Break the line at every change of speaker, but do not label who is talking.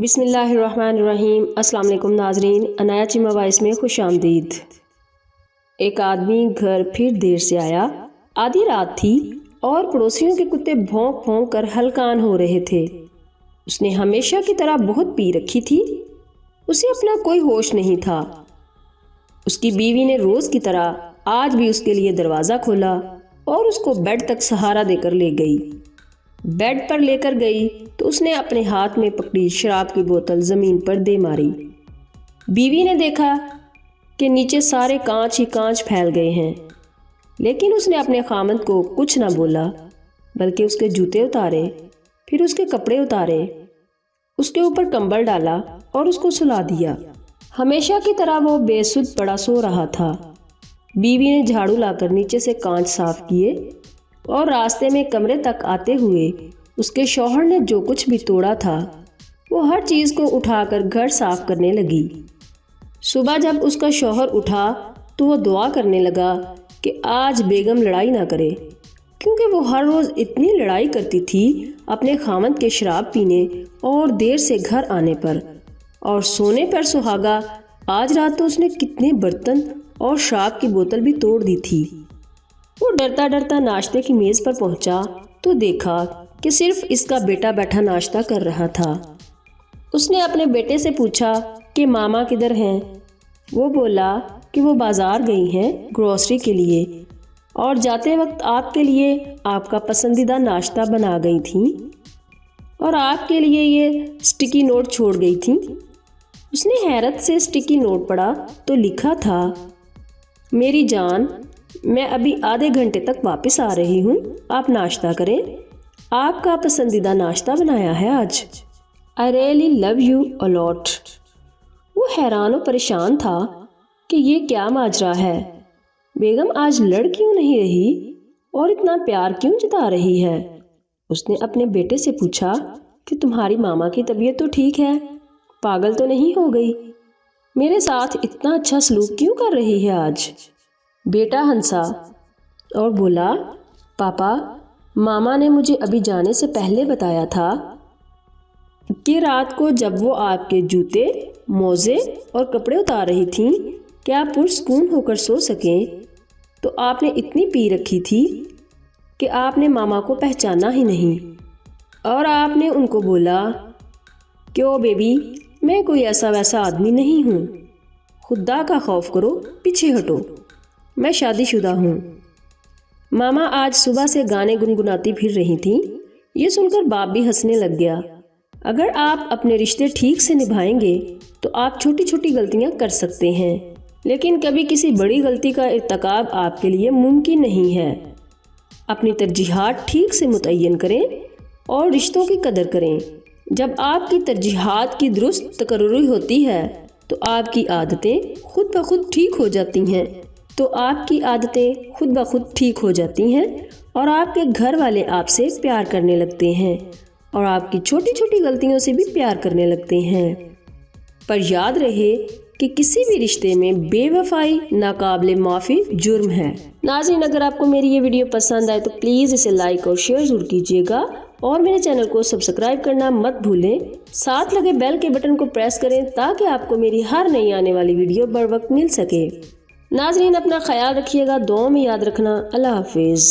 بسم اللہ الرحمن الرحیم۔ السلام علیکم ناظرین، عنایا چیمہ وائس میں خوش آمدید۔ ایک آدمی گھر پھر دیر سے آیا۔ آدھی رات تھی اور پڑوسیوں کے کتے بھونک بھونک کر ہلکان ہو رہے تھے۔ اس نے ہمیشہ کی طرح بہت پی رکھی تھی، اسے اپنا کوئی ہوش نہیں تھا۔ اس کی بیوی نے روز کی طرح آج بھی اس کے لیے دروازہ کھولا اور اس کو بیڈ تک سہارا دے کر لے گئی۔ بیڈ پر لے کر گئی تو اس نے اپنے ہاتھ میں پکڑی شراب کی بوتل زمین پر دے ماری۔ بیوی نے دیکھا کہ نیچے سارے کانچ ہی کانچ پھیل گئے ہیں، لیکن اس نے اپنے خامند کو کچھ نہ بولا، بلکہ اس کے جوتے اتارے، پھر اس کے کپڑے اتارے، اس کے اوپر کمبل ڈالا اور اس کو سلا دیا۔ ہمیشہ کی طرح وہ بے سدھ پڑا سو رہا تھا۔ بیوی نے جھاڑو لا کر نیچے سے کانچ صاف کیے اور راستے میں کمرے تک آتے ہوئے اس کے شوہر نے جو کچھ بھی توڑا تھا وہ ہر چیز کو اٹھا کر گھر صاف کرنے لگی۔ صبح جب اس کا شوہر اٹھا تو وہ دعا کرنے لگا کہ آج بیگم لڑائی نہ کرے، کیونکہ وہ ہر روز اتنی لڑائی کرتی تھی اپنے خامند کے شراب پینے اور دیر سے گھر آنے پر، اور سونے پر سہاگا آج رات تو اس نے کتنے برتن اور شراب کی بوتل بھی توڑ دی تھی۔ وہ ڈرتا ڈرتا ناشتے کی میز پر پہنچا تو دیکھا کہ صرف اس کا بیٹا بیٹھا ناشتہ کر رہا تھا۔ اس نے اپنے بیٹے سے پوچھا کہ ماما کدھر ہیں؟ وہ بولا کہ وہ بازار گئی ہیں گروسری کے لیے، اور جاتے وقت آپ کے لیے آپ کا پسندیدہ ناشتہ بنا گئی تھیں اور آپ کے لیے یہ سٹیکی نوٹ چھوڑ گئی تھیں۔ اس نے حیرت سے سٹیکی نوٹ پڑھا تو لکھا تھا، میری جان، میں ابھی آدھے گھنٹے تک واپس آ رہی ہوں، آپ ناشتہ کریں، آپ کا پسندیدہ ناشتہ بنایا ہے آج۔ I really love you a lot۔ وہ حیران و پریشان تھا کہ یہ کیا ماجرا ہے، بیگم آج لڑ کیوں نہیں رہی اور اتنا پیار کیوں جتا رہی ہے؟ اس نے اپنے بیٹے سے پوچھا کہ تمہاری ماما کی طبیعت تو ٹھیک ہے، پاگل تو نہیں ہو گئی، میرے ساتھ اتنا اچھا سلوک کیوں کر رہی ہے آج؟ بیٹا ہنسا اور بولا، پاپا، ماما نے مجھے ابھی جانے سے پہلے بتایا تھا کہ رات کو جب وہ آپ کے جوتے، موزے اور کپڑے اتار رہی تھیں کہ آپ پرسکون ہو کر سو سکیں، تو آپ نے اتنی پی رکھی تھی کہ آپ نے ماما کو پہچانا ہی نہیں، اور آپ نے ان کو بولا کہ او بیبی، میں کوئی ایسا ویسا آدمی نہیں ہوں، خدا کا خوف کرو، پیچھے ہٹو، میں شادی شدہ ہوں۔ ماما آج صبح سے گانے گنگناتی پھر رہی تھیں۔ یہ سن کر باپ بھی ہنسنے لگ گیا۔ اگر آپ اپنے رشتے ٹھیک سے نبھائیں گے تو آپ چھوٹی چھوٹی غلطیاں کر سکتے ہیں، لیکن کبھی کسی بڑی غلطی کا ارتکاب آپ کے لیے ممکن نہیں ہے۔ اپنی ترجیحات ٹھیک سے متعین کریں اور رشتوں کی قدر کریں۔ جب آپ کی ترجیحات کی درست تقرری ہوتی ہے تو آپ کی عادتیں خود بخود ٹھیک ہو جاتی ہیں اور آپ کے گھر والے آپ سے پیار کرنے لگتے ہیں اور آپ کی چھوٹی چھوٹی غلطیوں سے بھی پیار کرنے لگتے ہیں۔ پر یاد رہے کہ کسی بھی رشتے میں بے وفائی ناقابل معافی جرم ہے۔ ناظرین، اگر آپ کو میری یہ ویڈیو پسند آئے تو پلیز اسے لائک اور شیئر ضرور کیجیے گا، اور میرے چینل کو سبسکرائب کرنا مت بھولیں۔ ساتھ لگے بیل کے بٹن کو پریس کریں تاکہ آپ کو میری ہر نئی آنے والی ویڈیو بر وقت مل سکے۔ ناظرین، اپنا خیال رکھیے گا، دعاؤں میں یاد رکھنا۔ اللہ حافظ۔